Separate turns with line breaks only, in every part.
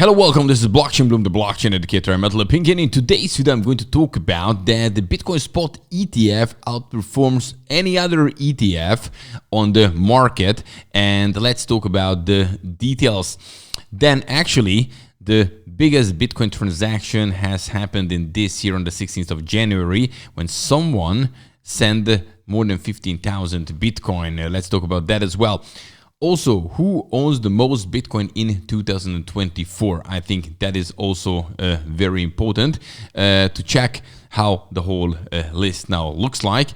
Hello, welcome. This is Blockchain Bloom, the blockchain educator. I'm Metal Pink, and in today's video, I'm going to talk about that the Bitcoin spot ETF outperforms any other ETF on the market. And let's talk about the details. Then actually, the biggest Bitcoin transaction has happened in this year on the 16th of January when someone sent more than 15,000 Bitcoin. Let's talk about that as well. Also, who owns the most Bitcoin in 2024? I think that is also very important to check how the whole list now looks like.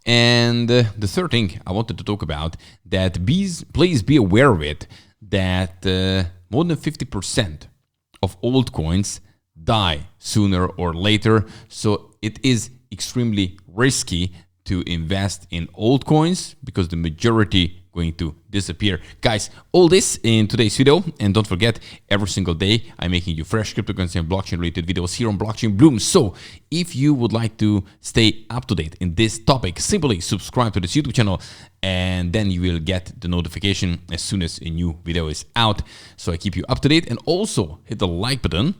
And the third thing I wanted to talk about, that please be aware of it, that more than 50% of altcoins die sooner or later. So it is extremely risky to invest in altcoins because the majority going to disappear. Guys, all this in today's video, and don't forget, every single day I'm making you fresh cryptocurrency and blockchain related videos here on Blockchain Bloom. So if you would like to stay up to date in this topic, simply subscribe to this YouTube channel and then you will get the notification as soon as a new video is out. So I keep you up to date, and also hit the like button,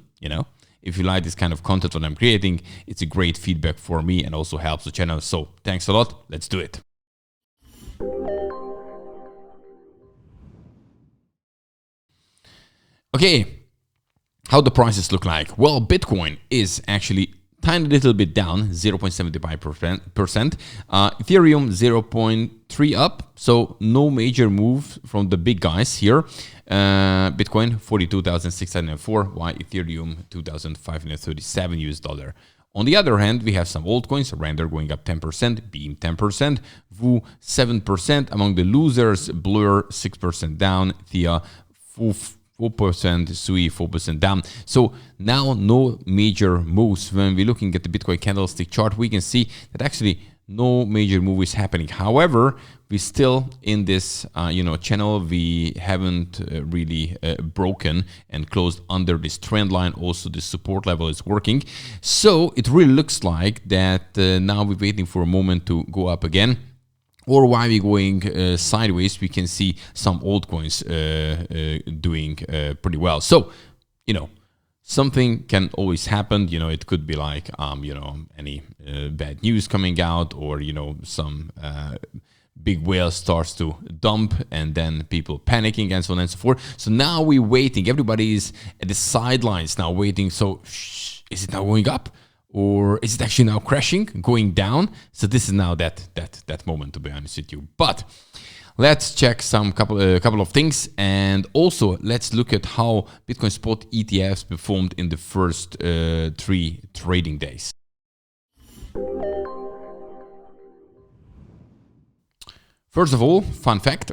if you like this kind of content that I'm creating. It's a great feedback for me and also helps the channel. So thanks a lot. Let's do it. Okay, how the prices look like? Well, Bitcoin is actually tiny little bit down, 0.75%. Ethereum 0.3 up, so no major move from the big guys here. Bitcoin 42,604, while Ethereum 2,537 US dollar. On the other hand, we have some altcoins. Render going up 10%, Beam 10%, VU 7%. Among the losers, Blur 6% down, Thea 4%, Sui 4% down. So now no major moves. When we're looking at the Bitcoin candlestick chart, we can see that actually no major move is happening. However, we're still in this channel. We haven't really broken and closed under this trend line. Also, the support level is working. So it really looks like that now we're waiting for a moment to go up again. Or while we're going sideways, we can see some altcoins doing pretty well. So, something can always happen. It could be like, any bad news coming out, or, some big whale starts to dump and then people panicking and so on and so forth. So now we're waiting. Everybody is at the sidelines now waiting. So is it now going up? Or is it actually now crashing, going down? So this is now that moment, to be honest with you. But let's check couple of things, and also let's look at how Bitcoin spot ETFs performed in the first 3 trading days. First of all, fun fact: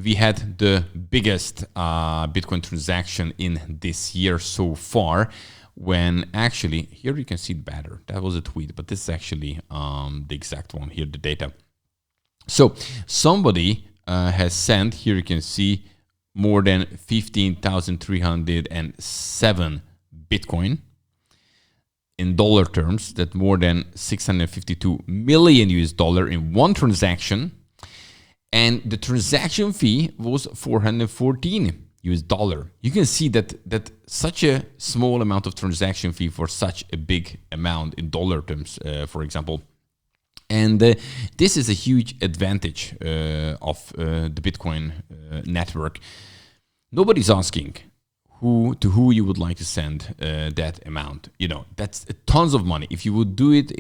we had the biggest Bitcoin transaction in this year so far. When actually, here you can see it better. That was a tweet, but this is actually the exact one here, the data. So somebody has sent, here you can see, more than 15,307 Bitcoin. In dollar terms, that more than 652 million US dollar in one transaction. And the transaction fee was 414 US dollar. You can see that such a small amount of transaction fee for such a big amount in dollar terms, for example. And this is a huge advantage of the Bitcoin network. Nobody's asking to who you would like to send that amount. That's tons of money. If you would do it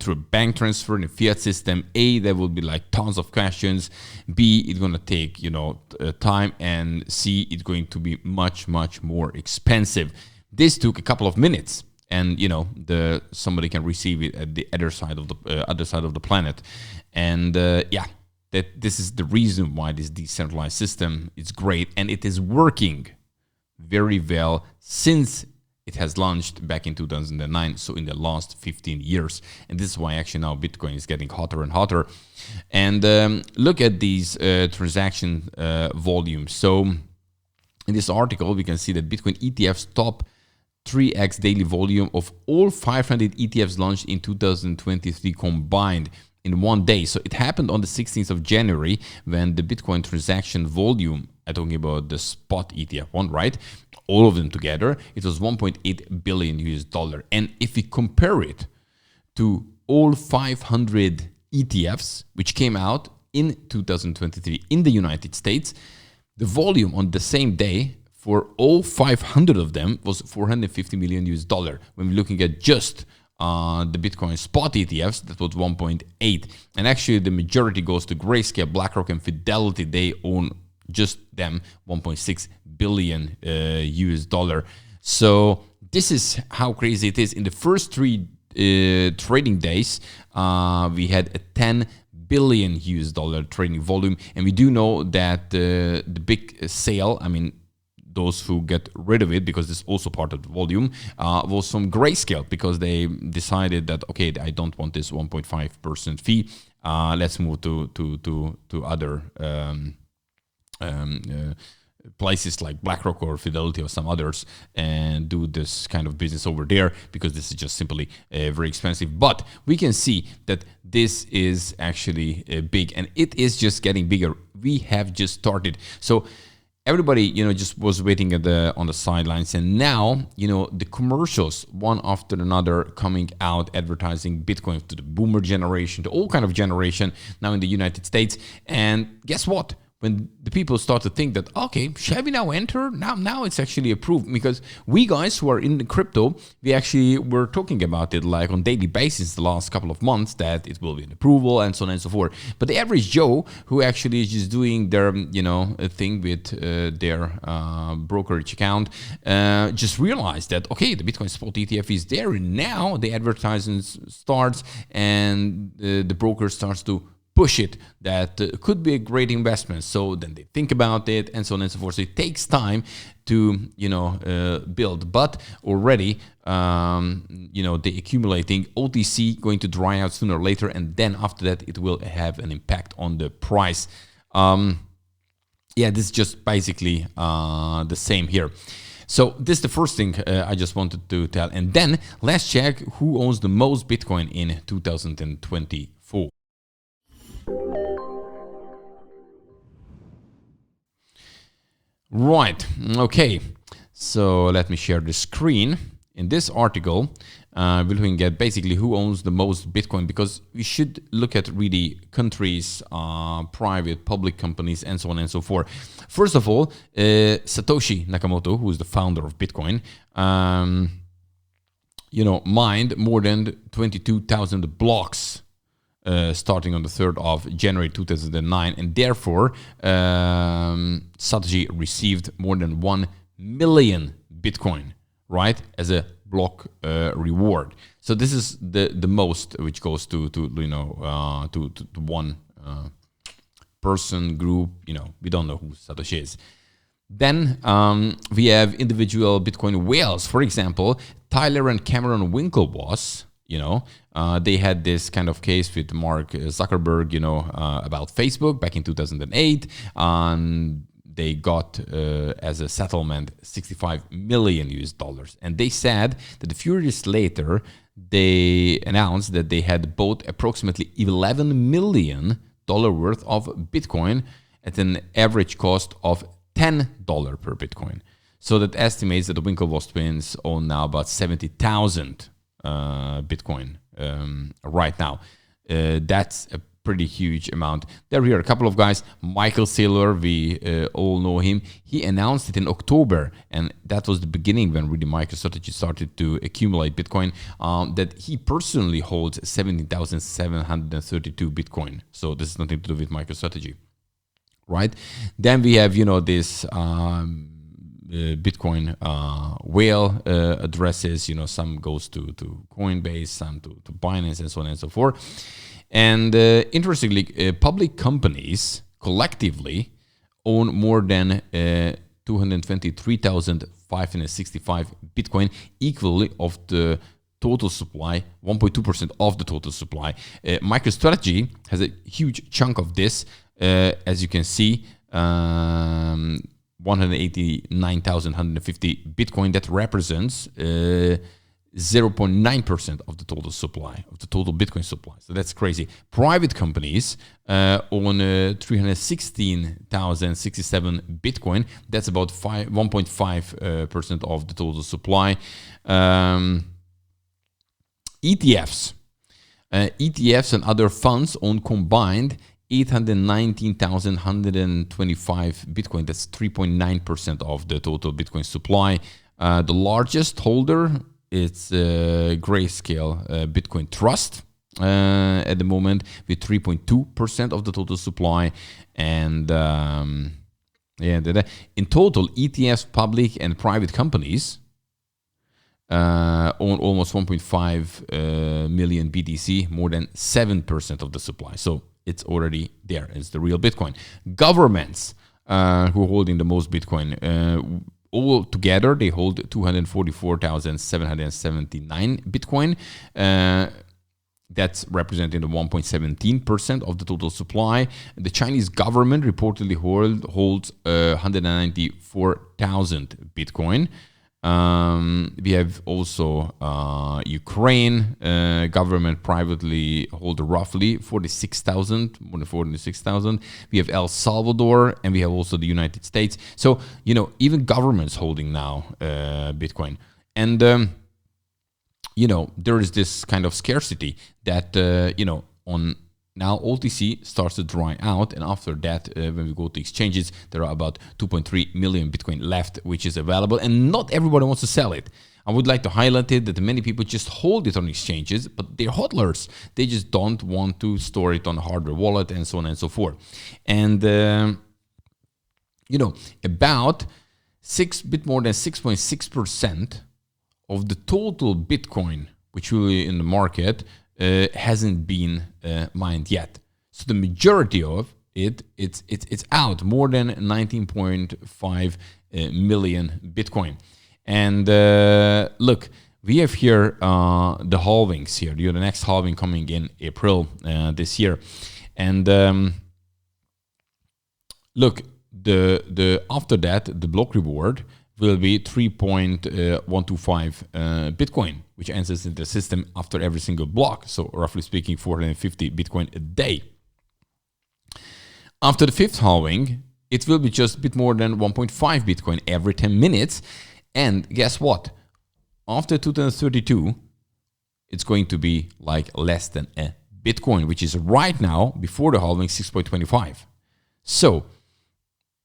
through a bank transfer in a fiat system, A, there will be like tons of questions. B, it's going to take time, and C, it's going to be much more expensive. This took a couple of minutes, and somebody can receive it at the other side of the planet. And this is the reason why this decentralized system is great, and it is working very well since it has launched back in 2009, so in the last 15 years. And this is why actually now Bitcoin is getting hotter and hotter. And look at these transaction volumes. So in this article, we can see that Bitcoin ETFs top 3x daily volume of all 500 ETFs launched in 2023 combined in one day. So it happened on the 16th of January when the Bitcoin transaction volume, I'm talking about the spot ETF one, right? all of them together, it was 1.8 billion US dollar. And if we compare it to all 500 ETFs, which came out in 2023 in the United States, the volume on the same day for all 500 of them was 450 million US dollar. When we're looking at just the Bitcoin spot ETFs, that was 1.8. And actually the majority goes to Grayscale, BlackRock, and Fidelity. They own just them 1.6 billion US dollar. So this is how crazy it is. In the first 3 trading days, we had a 10 billion US dollar trading volume. And we do know that the big sale, I mean, those who get rid of it, because it's also part of the volume, was from Grayscale, because they decided that, okay, I don't want this 1.5% fee. Let's move to other places like BlackRock or Fidelity or some others and do this kind of business over there, because this is just simply very expensive. But we can see that this is actually big, and it is just getting bigger. We have just started. So everybody, just was waiting on the sidelines, and now, the commercials, one after another, coming out advertising Bitcoin to the boomer generation, to all kind of generation now in the United States. And guess what? When the people start to think that, okay, shall we now enter? Now it's actually approved, because we guys who are in the crypto, we actually were talking about it like on daily basis the last couple of months, that it will be an approval and so on and so forth. But the average Joe who actually is just doing their, thing with their brokerage account, just realized that, okay, the Bitcoin spot ETF is there, and now the advertising starts, and the broker starts to push it, that could be a great investment. So then they think about it and so on and so forth. So it takes time to, build, but already, the accumulating OTC going to dry out sooner or later. And then after that, it will have an impact on the price. This is just basically the same here. So this is the first thing I just wanted to tell. And then let's check who owns the most Bitcoin in 2024. Right, okay, so let me share the screen. In this article, we're looking at basically who owns the most Bitcoin, because we should look at really countries, private, public companies, and so on and so forth. First of all, Satoshi Nakamoto, who is the founder of Bitcoin, mined more than 22,000 blocks starting on the 3rd of January 2009, and therefore Satoshi received more than 1 million Bitcoin, right, as a block reward. So this is the most which goes to one person, group. We don't know who Satoshi is. Then we have individual Bitcoin whales. For example, Tyler and Cameron Winklevoss. They had this kind of case with Mark Zuckerberg, about Facebook back in 2008. They got as a settlement 65 million US dollars. And they said that a few years later, they announced that they had bought approximately $11 million worth of Bitcoin at an average cost of $10 per Bitcoin. So that estimates that the Winklevoss twins own now about 70,000 Bitcoin right now. That's a pretty huge amount. There are a couple of guys. Michael Saylor, we all know him. He announced it in October, and that was the beginning when really MicroStrategy started to accumulate Bitcoin, that he personally holds 17,732 Bitcoin. So this is nothing to do with MicroStrategy, right? Then we have, this Bitcoin whale addresses. Some goes to Coinbase, some to Binance, and so on and so forth. And interestingly, public companies collectively own more than 223,565 Bitcoin, equally of the total supply, 1.2% of the total supply. MicroStrategy has a huge chunk of this, as you can see. 189,150 Bitcoin. That represents 0.9% of the total supply, of the total Bitcoin supply. So that's crazy. Private companies own 316,067 Bitcoin. That's about 1.5% of the total supply. ETFs. ETFs and other funds own combined 819,125 Bitcoin. That's 3.9% of the total Bitcoin supply. The largest holder, it's Grayscale Bitcoin Trust at the moment with 3.2% of the total supply. And in total, ETFs, public and private companies own almost 1.5 million BTC, more than 7% of the supply. So it's already there. It's the real Bitcoin. Governments who are holding the most Bitcoin, all together, they hold 244,779 Bitcoin. That's representing the 1.17% of the total supply. The Chinese government reportedly holds 194,000 Bitcoin. We have also Ukraine government privately hold roughly 46,000, more than 46,000. We have El Salvador, and we have also the United States. So, you know, even governments holding now Bitcoin. And, you know, there is this kind of scarcity that, you know, on now OTC starts to dry out, and after that, when we go to exchanges, there are about 2.3 million Bitcoin left, which is available, and not everybody wants to sell it. I would like to highlight it that many people just hold it on exchanges, but they're hodlers. They just don't want to store it on a hardware wallet and so on and so forth. And, you know, about bit more than 6.6% of the total Bitcoin, which will be in the market, hasn't been mined yet. So the majority of it's out, more than 19.5 million Bitcoin. And look, we have here the halvings here. You have the next halving coming in April this year. And look, the after that, the block reward will be 3.125 Bitcoin, which enters in the system after every single block. So roughly speaking, 450 Bitcoin a day. After the fifth halving, it will be just a bit more than 1.5 Bitcoin every 10 minutes. And guess what? After 2032, it's going to be like less than a Bitcoin, which is right now, before the halving, 6.25. So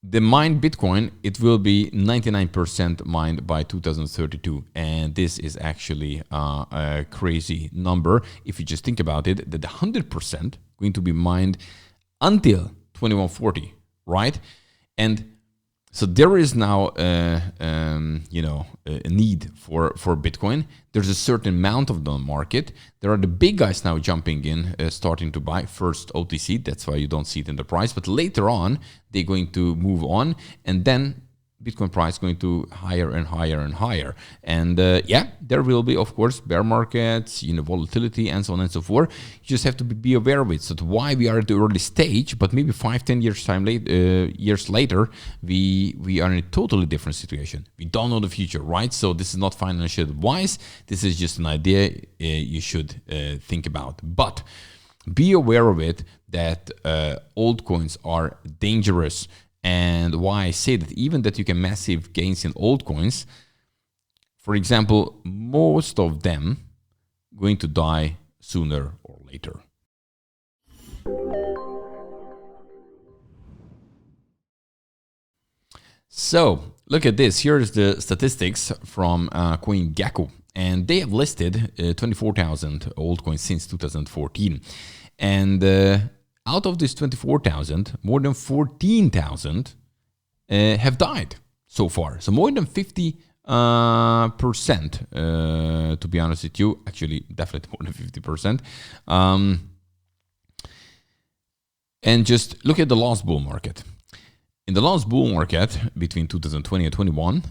the mined Bitcoin, it will be 99% mined by 2032. And this is actually a crazy number. If you just think about it, that the 100% going to be mined until 2140, right? And so there is now, you know, a need for Bitcoin. There's a certain amount of the market. There are the big guys now jumping in, starting to buy first OTC. That's why you don't see it in the price. But later on, they're going to move on, and then Bitcoin price going to higher and higher and higher. And yeah, there will be, of course, bear markets, you know, volatility and so on and so forth. You just have to be aware of it. So that's why we are at the early stage, but maybe 5-10 years later, we are in a totally different situation. We don't know the future, right? So this is not financial advice. This is just an idea you should think about. But be aware of it that altcoins are dangerous. And why I say that, even that you can massive gains in altcoins, for example, most of them going to die sooner or later. So look at this. Here is the statistics from CoinGecko, and they have listed 24,000 altcoins since 2014. And out of this 24,000, more than 14,000 have died so far. So more than 50%, to be honest with you, actually definitely more than 50%. And just look at the last bull market. In the last bull market between 2020 and 21,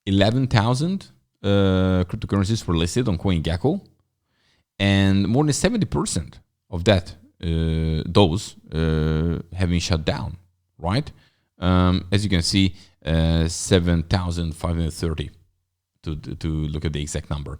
11,000 cryptocurrencies were listed on CoinGecko, and more than 70% of that, those have been shut down, right? As you can see, 7,530 to look at the exact number.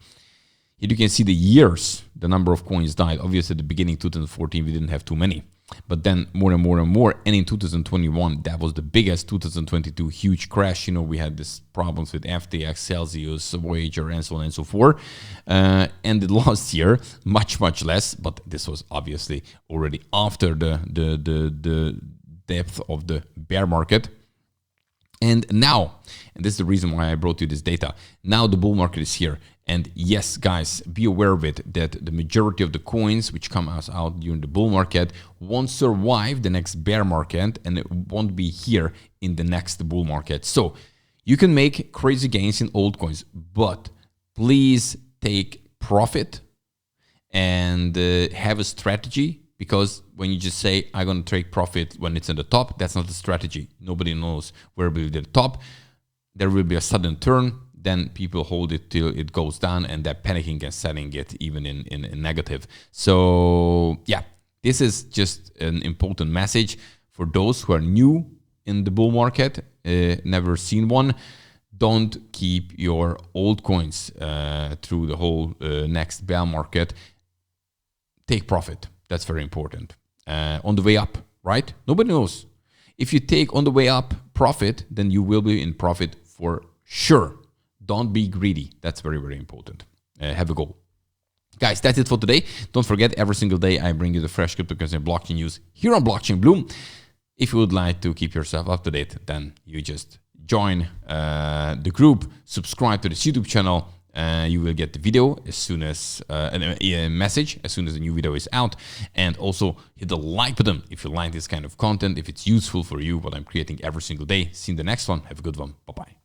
Here you can see the years the number of coins died. Obviously, at the beginning, 2014, we didn't have too many. But then more and more and more. And in 2021, that was the biggest. 2022, huge crash. You know, we had these problems with FTX, Celsius, Voyager, and so on and so forth. And the last year, much less. But this was obviously already after the depth of the bear market. And now, and this is the reason why I brought you this data, now the bull market is here. And yes, guys, be aware of it, that the majority of the coins which come out during the bull market won't survive the next bear market, and it won't be here in the next bull market. So you can make crazy gains in old coins, but please take profit and have a strategy. Because when you just say, I'm going to take profit when it's at the top, that's not a strategy. Nobody knows where will be the top. There will be a sudden turn. Then people hold it till it goes down, and they're panicking and selling it even in negative. So yeah, this is just an important message for those who are new in the bull market, never seen one. Don't keep your old coins through the whole next bear market. Take profit. That's very important. On the way up, right? Nobody knows. If you take on the way up profit, then you will be in profit for sure. Don't be greedy. That's very, very important. Have a goal. Guys, that's it for today. Don't forget, every single day I bring you the fresh cryptocurrency and blockchain news here on Blockchain Bloom. If you would like to keep yourself up to date, then you just join the group, subscribe to this YouTube channel. You will get the video as soon as a message as soon as the new video is out, and also hit the like button if you like this kind of content, if it's useful for you, what I'm creating every single day. See you in the next one. Have a good one. Bye bye.